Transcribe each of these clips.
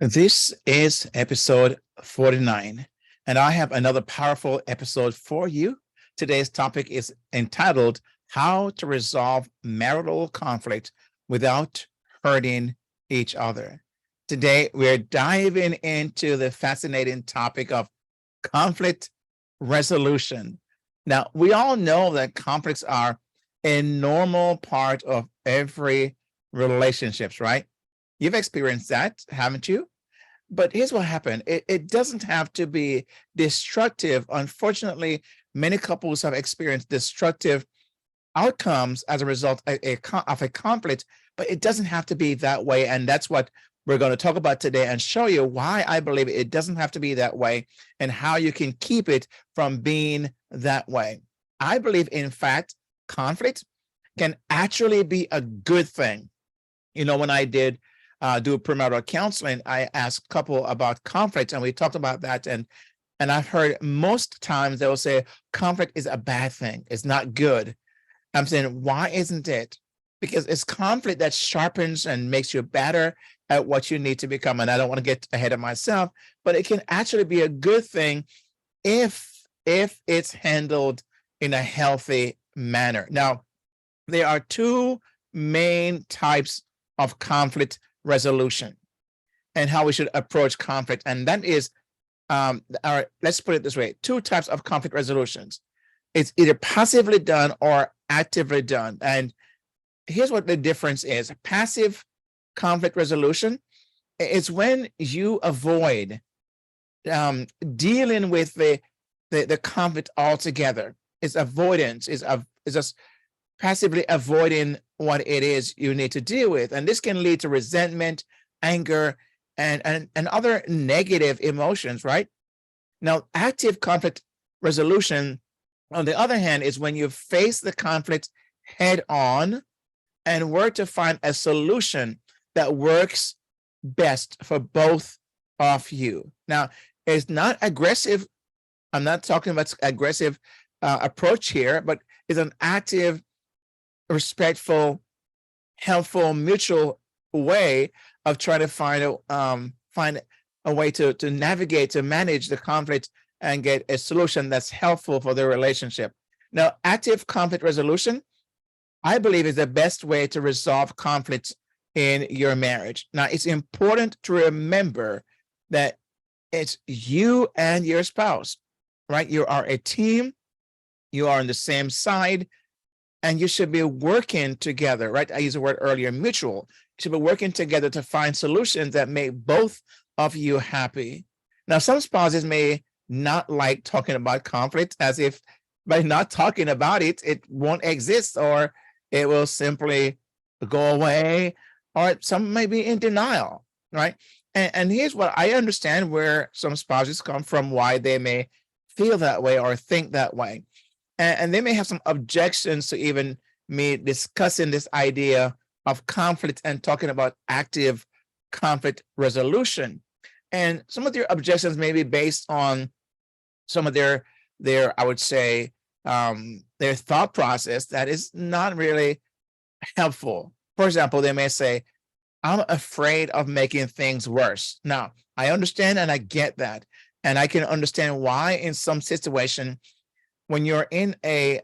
This is episode 49, and I have another powerful episode for you. Today's topic is entitled How to Resolve Marital Conflict Without Hurting Each Other. Today, we're diving into the fascinating topic of conflict resolution. Now, we all know that conflicts are a normal part of every relationships, right? You've experienced that, haven't you? But here's what happened. It doesn't have to be destructive. Unfortunately, many couples have experienced destructive outcomes as a result of a conflict, but it doesn't have to be that way. And that's what we're going to talk about today and show you why I believe it doesn't have to be that way and how you can keep it from being that way. I believe, in fact, conflict can actually be a good thing. You know, when I did do premarital counseling, I asked a couple about conflict, and we talked about that. And I've heard most times they will say conflict is a bad thing. It's not good. I'm saying, why isn't it? Because it's conflict that sharpens and makes you better at what you need to become. And I don't want to get ahead of myself, but it can actually be a good thing if it's handled in a healthy manner. Now, there are two main types of conflict resolution and how we should approach conflict. And that is, let's put it this way, two types of conflict resolutions. It's either passively done or actively done. And here's what the difference is. Passive conflict resolution is when you avoid dealing with the conflict altogether. It's avoidance, is just passively avoiding what it is you need to deal with. And this can lead to resentment, anger, and other negative emotions, right? Now, active conflict resolution, on the other hand, is when you face the conflict head on and work to find a solution that works best for both of you. Now, it's not aggressive. I'm not talking about aggressive approach here, but it's an active, respectful, helpful, mutual way of trying to find a way to navigate, to manage the conflict and get a solution that's helpful for the relationship. Now, active conflict resolution, I believe, is the best way to resolve conflicts in your marriage. Now, it's important to remember that it's you and your spouse, right? You are a team. You are on the same side. And you should be working together, right? I used the word earlier, mutual. You should be working together to find solutions that make both of you happy. Now, some spouses may not like talking about conflict, as if by not talking about it, it won't exist, or it will simply go away, or some may be in denial, right? And here's what I understand where some spouses come from, why they may feel that way or think that way. And they may have some objections to even me discussing this idea of conflict and talking about active conflict resolution. And some of their objections may be based on some of their I would say, their thought process that is not really helpful. For example, they may say, I'm afraid of making things worse. Now, I understand and I get that. And I can understand why in some situation, when you're in a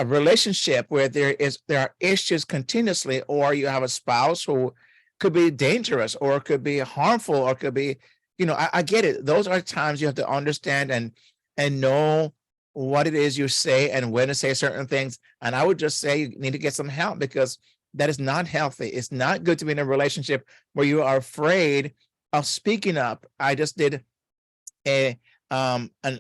relationship where there are issues continuously, or you have a spouse who could be dangerous or could be harmful or could be, I get it. Those are times you have to understand and know what it is you say and when to say certain things. And I would just say you need to get some help, because that is not healthy. It's not good to be in a relationship where you are afraid of speaking up. I just did an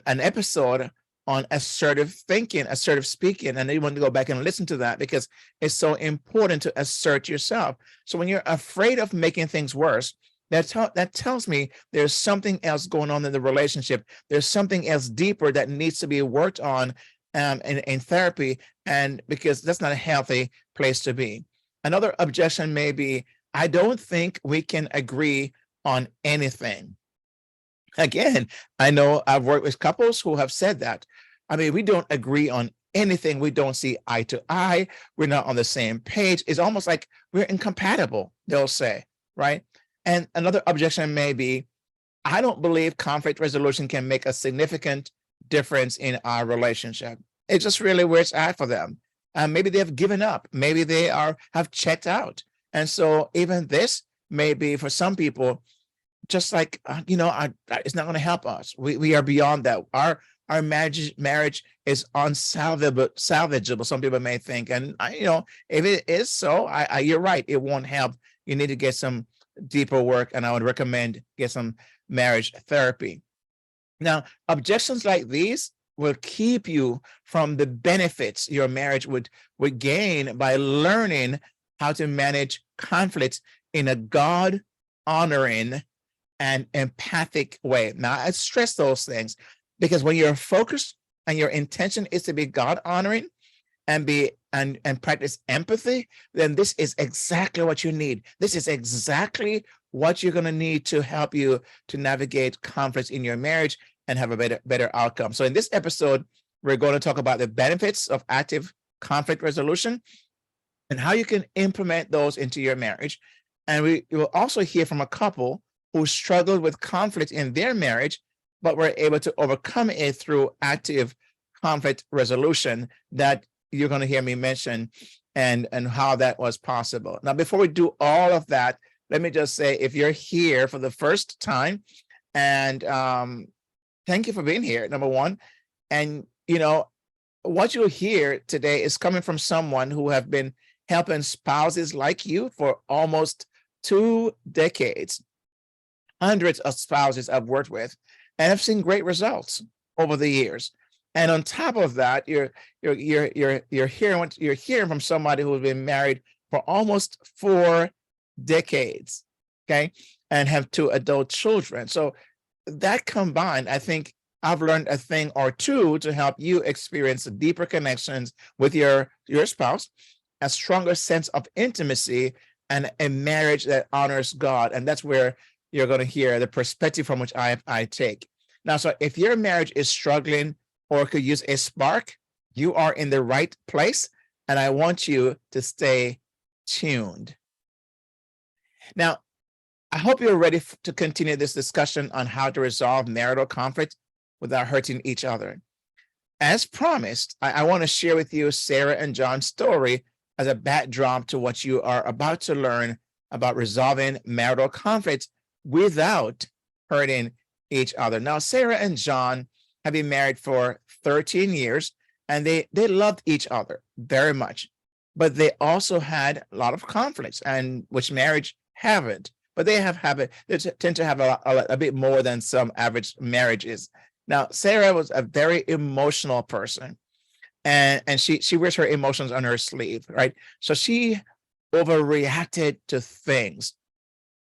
episode on assertive thinking, assertive speaking, and you want to go back and listen to that, because it's so important to assert yourself. So when you're afraid of making things worse, that tells me there's something else going on in the relationship. There's something else deeper that needs to be worked on in therapy, and because that's not a healthy place to be. Another objection may be, I don't think we can agree on anything. Again, I know I've worked with couples who have said that. I mean, we don't agree on anything. We don't see eye to eye. We're not on the same page. It's almost like we're incompatible, they'll say, right? And another objection may be, I don't believe conflict resolution can make a significant difference in our relationship. It's just really where it's at for them. Maybe they have given up. Maybe they have checked out. And so even this may be for some people, just like it's not going to help us. We are beyond that. Our marriage is salvageable. Some people may think, and if it is so, you're right. It won't help. You need to get some deeper work, and I would recommend get some marriage therapy. Now, objections like these will keep you from the benefits your marriage would gain by learning how to manage conflicts in a God honoring and empathic way. Now, I stress those things because when you're focused and your intention is to be God honoring and practice empathy, then this is exactly what you need. This is exactly what you're going to need to help you to navigate conflicts in your marriage and have a better outcome. So in this episode, we're going to talk about the benefits of active conflict resolution and how you can implement those into your marriage. And we will also hear from a couple who struggled with conflict in their marriage, but were able to overcome it through active conflict resolution that you're going to hear me mention and how that was possible. Now, before we do all of that, let me just say, if you're here for the first time, and thank you for being here, number one. And, what you'll hear today is coming from someone who have been helping spouses like you for almost 2 decades. Hundreds of spouses I've worked with, and I've seen great results over the years. And on top of that, you're hearing from somebody who's been married for almost 4 decades, okay, and have 2 adult children. So that combined, I think I've learned a thing or two to help you experience deeper connections with your spouse, a stronger sense of intimacy, and a marriage that honors God. And that's where you're going to hear the perspective from which I take. Now, so if your marriage is struggling or could use a spark, you are in the right place, and I want you to stay tuned. Now, I hope you're ready to continue this discussion on how to resolve marital conflict without hurting each other. As promised, I want to share with you Sarah and John's story as a backdrop to what you are about to learn about resolving marital conflicts without hurting each other. Now, Sarah and John have been married for 13 years, and they loved each other very much, but they also had a lot of conflicts, and which marriage haven't. But they tend to have a bit more than some average marriages. Now, Sarah was a very emotional person, and she wears her emotions on her sleeve, right? So she overreacted to things.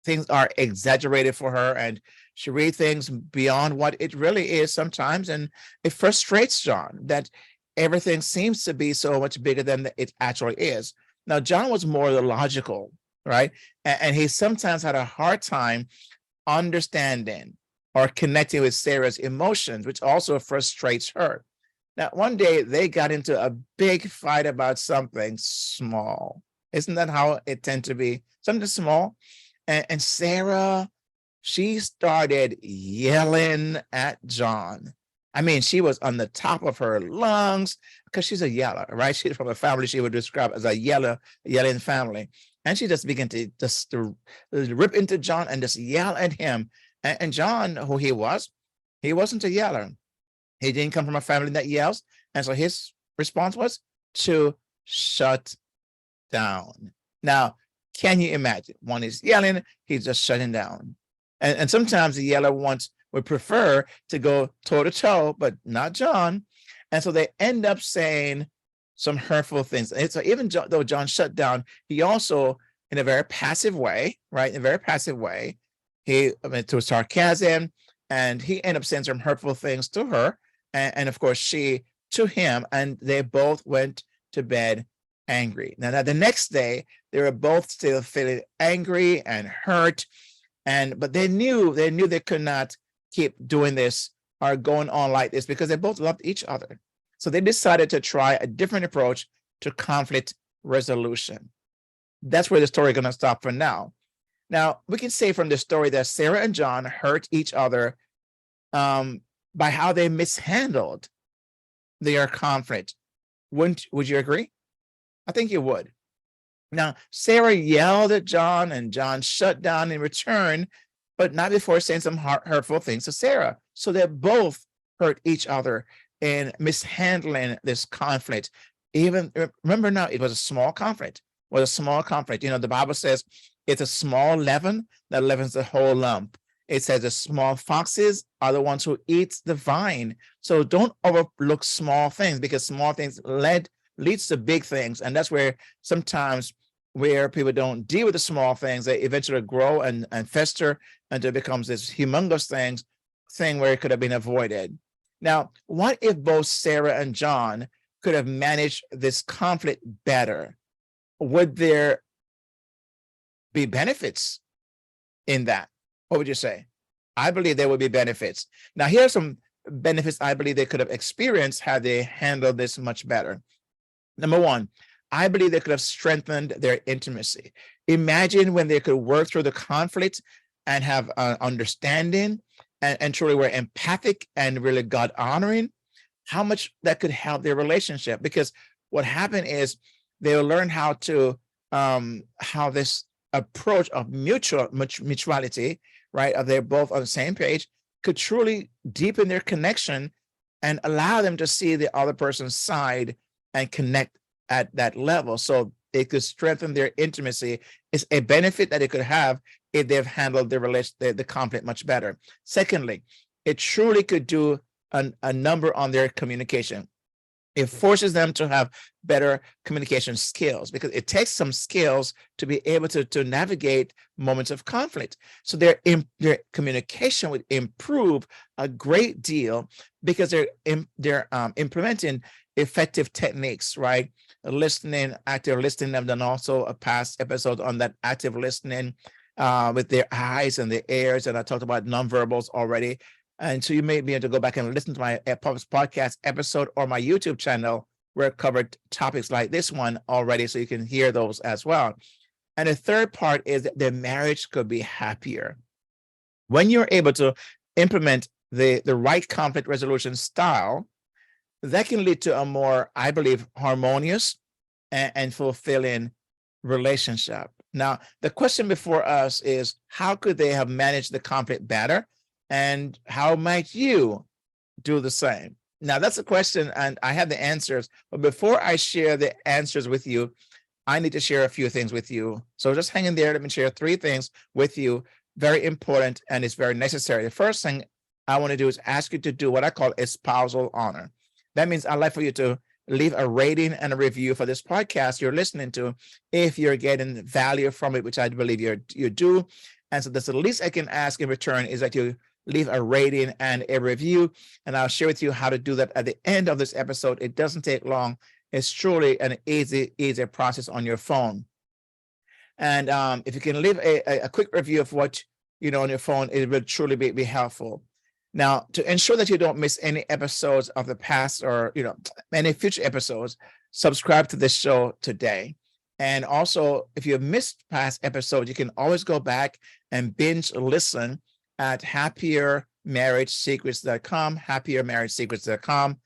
Things are exaggerated for her, and she reads things beyond what it really is sometimes, and it frustrates John that everything seems to be so much bigger than it actually is. Now, John was more logical, right? And he sometimes had a hard time understanding or connecting with Sarah's emotions, which also frustrates her. Now, one day they got into a big fight about something small. Isn't that how it tends to be? Something small. And Sarah, she started yelling at John. I mean, she was on the top of her lungs because she's a yeller, right? She's from a family she would describe as a yelling family. And she just began to rip into John and just yell at him. And John, who he wasn't a yeller. He didn't come from a family that yells. And so his response was to shut down. Now, can you imagine? One is yelling, he's just shutting down. And sometimes the yeller would prefer to go toe to toe, but not John. And so they end up saying some hurtful things. And so even though John shut down, he also, in a very passive way, right? In a very passive way, to sarcasm, and he ended up saying some hurtful things to her. And of course, she to him, and they both went to bed angry. Now the next day, they were both still feeling angry and hurt. But they knew they could not keep doing this or going on like this because they both loved each other. So they decided to try a different approach to conflict resolution. That's where the story is going to stop for now. Now, we can say from the story that Sarah and John hurt each other um, by how they mishandled their conflict. Would you agree? I think you would. Now, Sarah yelled at John, and John shut down in return, but not before saying some hurtful things to Sarah. So they both hurt each other in mishandling this conflict. Even remember now, it was a small conflict. Was a small conflict. You know, the Bible says it's a small leaven that leavens the whole lump. It says the small foxes are the ones who eat the vine. So don't overlook small things, because small things leads to big things. And that's where sometimes where people don't deal with the small things, they eventually grow and fester until it becomes this humongous thing where it could have been avoided. Now, what if both Sarah and John could have managed this conflict better? Would there be benefits in that? What would you say? I believe there would be benefits. Now, here are some benefits I believe they could have experienced had they handled this much better. Number one, I believe they could have strengthened their intimacy. Imagine when they could work through the conflict and have understanding and truly were empathic and really God honoring, how much that could help their relationship. Because what happened is they'll learn how this approach of mutuality, right? They're both on the same page, could truly deepen their connection and allow them to see the other person's side and connect at that level. So it could strengthen their intimacy. It's a benefit that it could have if they've handled the conflict much better. Secondly, it truly could do a number on their communication. It forces them to have better communication skills, because it takes some skills to be able to navigate moments of conflict. So their communication would improve a great deal, because they're implementing effective techniques, right? Listening, active listening. I've done also a past episode on that active listening with their eyes and their ears, and I talked about nonverbals already. And so you may be able to go back and listen to my podcast episode or my YouTube channel, where I covered topics like this one already, so you can hear those as well. And the third part is that their marriage could be happier. When you're able to implement the right conflict resolution style, that can lead to a more, I believe, harmonious and fulfilling relationship. Now, the question before us is, how could they have managed the conflict better? And how might you do the same? Now, that's a question, and I have the answers. But before I share the answers with you, I need to share a few things with you. So just hang in there. Let me share 3 things with you. Very important, and it's very necessary. The first thing I want to do is ask you to do what I call a spousal honor. That means I'd like for you to leave a rating and a review for this podcast you're listening to, if you're getting value from it, which I believe you do. And so that's the least I can ask in return, is that you leave a rating and a review, and I'll share with you how to do that at the end of this episode. It doesn't take long. It's truly an easy process on your phone. And if you can leave a quick review of what you know on your phone, it will truly be helpful. Now, to ensure that you don't miss any episodes of the past, or any future episodes, subscribe to this show today. And also, if you missed past episodes, you can always go back and binge listen at happiermarriagesecrets.com,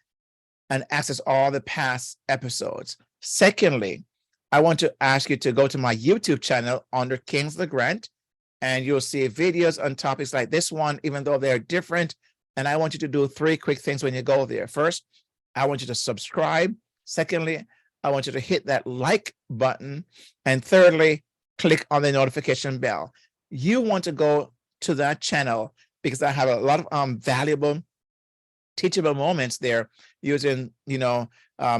and access all the past episodes. Secondly, I want to ask you to go to my YouTube channel under Kings LeGrand, and you'll see videos on topics like this one, even though they're different. And I want you to do 3 quick things when you go there. First, I want you to subscribe. Secondly, I want you to hit that like button. And thirdly, click on the notification bell. You want to go to that channel because I have a lot of valuable teachable moments there, using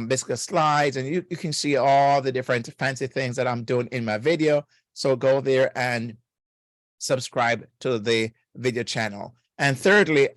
basically slides, and you can see all the different fancy things that I'm doing in my video. So go there and subscribe to the video channel. And thirdly,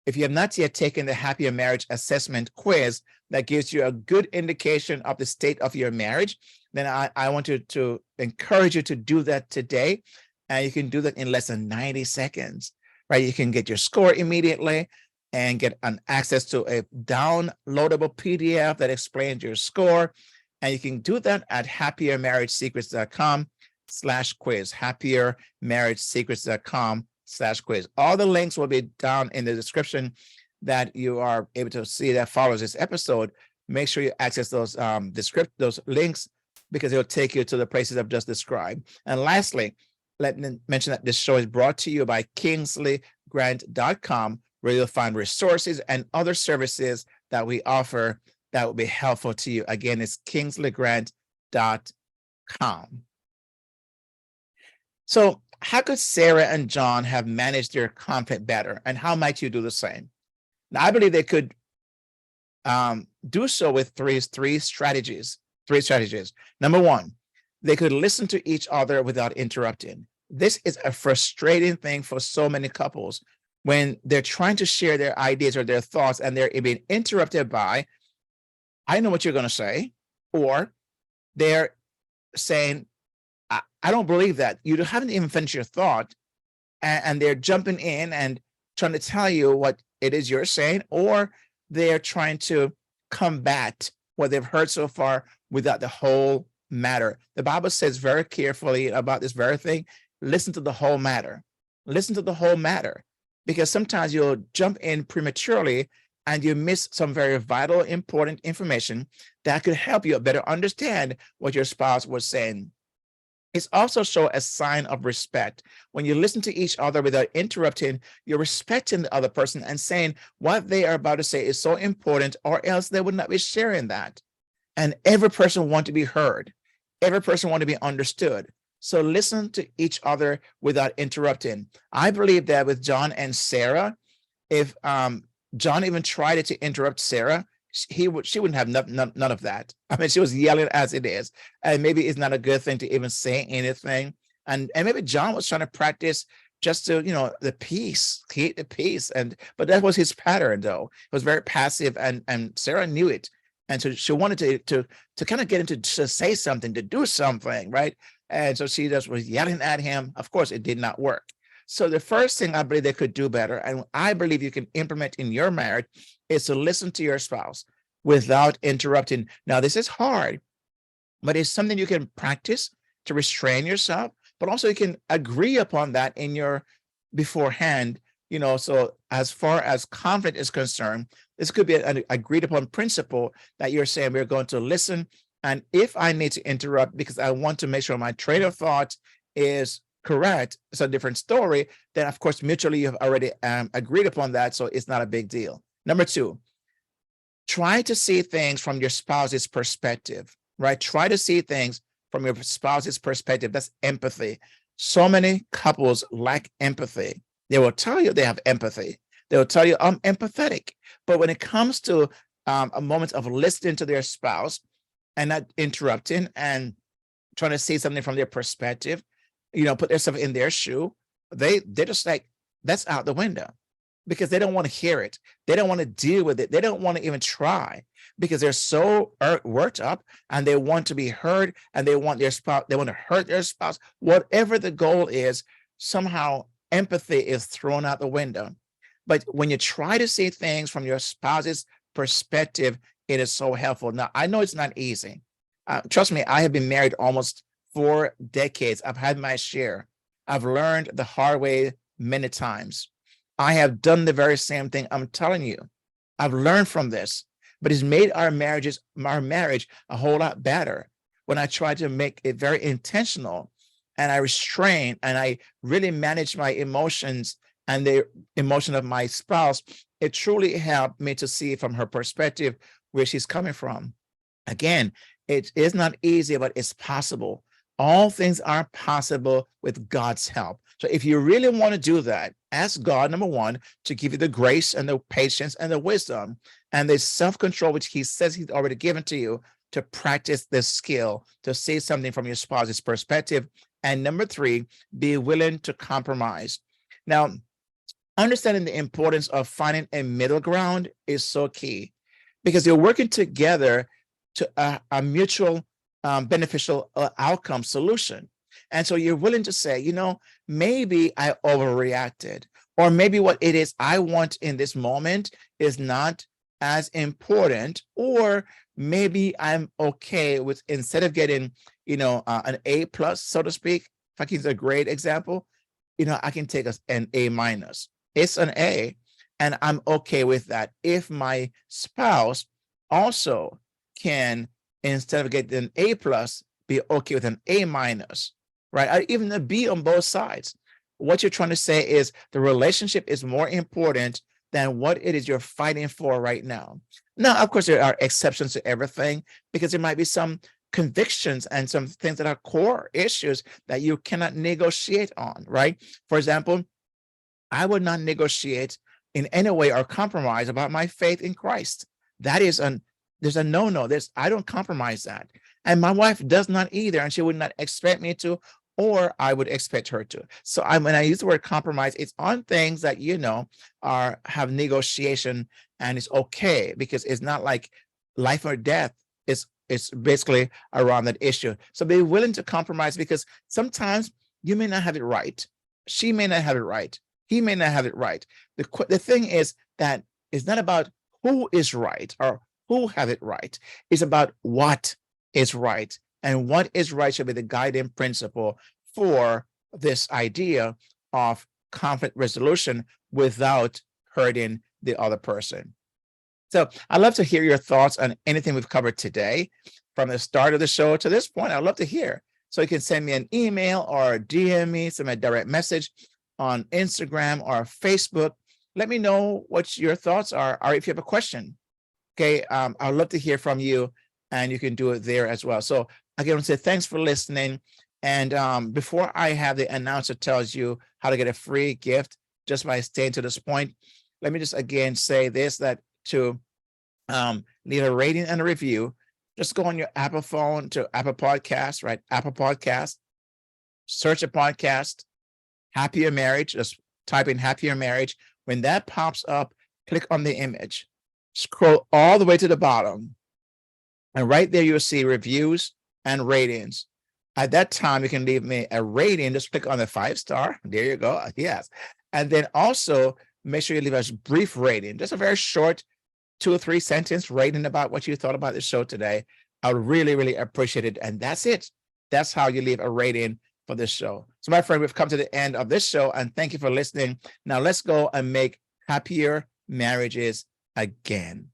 if you have not yet taken the Happier Marriage Assessment quiz that gives you a good indication of the state of your marriage, then I want to encourage you to do that today. And you can do that in less than 90 seconds, right? You can get your score immediately and get an access to a downloadable PDF that explains your score. And you can do that at happiermarriagesecrets.com. happiermarriagesecrets, happiermarriagesecrets.com/quiz. All the links will be down in the description that you are able to see that follows this episode. Make sure you access those those links, because it'll take you to the places I've just described. And lastly, let me mention that this show is brought to you by KingsleyGrant.com, where you'll find resources and other services that we offer that will be helpful to you. Again, it's KingsleyGrant.com. So how could Sarah and John have managed their conflict better, and how might you do the same? Now, I believe they could do so with three strategies. Number one, they could listen to each other without interrupting. This is a frustrating thing for so many couples when they're trying to share their ideas or their thoughts and they're being interrupted by, I know what you're going to say, or they're saying, I don't believe that. You haven't even finished your thought, and they're jumping in and trying to tell you what it is you're saying, or they're trying to combat what they've heard so far without the whole matter. The Bible says very carefully about this very thing, listen to the whole matter. Listen to the whole matter, because sometimes you'll jump in prematurely and you miss some very vital, important information that could help you better understand what your spouse was saying. It's also show a sign of respect. When you listen to each other without interrupting, you're respecting the other person and saying what they are about to say is so important, or else they would not be sharing that. And every person wants to be heard. Every person wants to be understood. So listen to each other without interrupting. I believe that with John and Sarah, if John even tried to interrupt Sarah, she wouldn't have none of that. I mean, she was yelling as it is, and maybe it's not a good thing to even say anything. And maybe John was trying to practice just to, the peace, keep the peace. But that was his pattern, though. It was very passive, and Sarah knew it, and so she wanted to kind of get into to say something, to do something, right? And so she just was yelling at him. Of course, it did not work. So the first thing I believe they could do better, and I believe you can implement in your marriage, is to listen to your spouse without interrupting. Now, this is hard, but it's something you can practice to restrain yourself, but also you can agree upon that in your beforehand. So as far as conflict is concerned, this could be an agreed upon principle that you're saying we're going to listen. And if I need to interrupt because I want to make sure my train of thought is correct, it's a different story, then of course mutually you've already agreed upon that, so it's not a big deal. Number two, try to see things from your spouse's perspective, right? Try to see things from your spouse's perspective. That's empathy. So many couples lack empathy. They will tell you they have empathy. They will tell you, I'm empathetic. But when it comes to a moment of listening to their spouse and not interrupting and trying to see something from their perspective, put themselves in their shoe, they're just like, that's out the window, because they don't want to hear it. They don't want to deal with it. They don't want to even try, because they're so worked up and they want to be heard, and they want their spouse, they want to hurt their spouse. Whatever the goal is, somehow empathy is thrown out the window. But when you try to see things from your spouse's perspective, it is so helpful. Now, I know it's not easy. Trust me, I have been married almost 4 decades. I've had my share. I've learned the hard way many times. I have done the very same thing. I'm telling you, I've learned from this, but it's made our marriage a whole lot better when I try to make it very intentional, and I restrain and I really manage my emotions and the emotion of my spouse. It truly helped me to see from her perspective where she's coming from. Again, it is not easy, but it's possible. All things are possible with God's help. So if you really want to do that, ask God, number one, to give you the grace and the patience and the wisdom and the self-control, which he says he's already given to you, to practice this skill, to see something from your spouse's perspective. And number three, be willing to compromise. Now, understanding the importance of finding a middle ground is so key, because you're working together to a mutual beneficial outcome solution. And so you're willing to say, maybe I overreacted, or maybe what it is I want in this moment is not as important, or maybe I'm okay with, instead of getting an A plus, so to speak. If I can use a grade example, I can take an A minus. It's an A, and I'm okay with that. If my spouse also can, instead of getting an A plus, be okay with an A minus, right? Even a B on both sides. What you're trying to say is the relationship is more important than what it is you're fighting for right now. Now, of course, there are exceptions to everything, because there might be some convictions and some things that are core issues that you cannot negotiate on, right? For example, I would not negotiate in any way or compromise about my faith in Christ. That is there's a no-no. I don't compromise that. And my wife does not either, and she would not expect me to, or I would expect her to. So when I use the word compromise, it's on things that have negotiation, and it's okay, because it's not like life or death. It's basically around that issue. So be willing to compromise, because sometimes you may not have it right. She may not have it right. He may not have it right. The thing is that it's not about who is right or who have it right. It's about what is right. And what is right should be the guiding principle for this idea of conflict resolution without hurting the other person. So I'd love to hear your thoughts on anything we've covered today, from the start of the show to this point. I'd love to hear. So you can send me an email or DM me, send me a direct message on Instagram or Facebook. Let me know what your thoughts are, or if you have a question. Okay, I'd love to hear from you, and you can do it there as well. So again, I want to say thanks for listening. And before I have the announcer tells you how to get a free gift just by staying to this point, let me just again say this, that to leave a rating and a review, just go on your Apple phone to Apple Podcasts, right? Apple Podcast, search a podcast, Happier Marriage, just type in Happier Marriage. When that pops up, click on the image, scroll all the way to the bottom, and right there you'll see reviews and ratings. At that time, you can leave me a rating. Just click on the 5-star. There you go. Yes. And then also make sure you leave us a brief rating, just a very short 2 or 3 sentence rating about what you thought about the show today. I would really, really appreciate it. And that's it. That's how you leave a rating for this show. So my friend, we've come to the end of this show, and thank you for listening. Now let's go and make happier marriages again.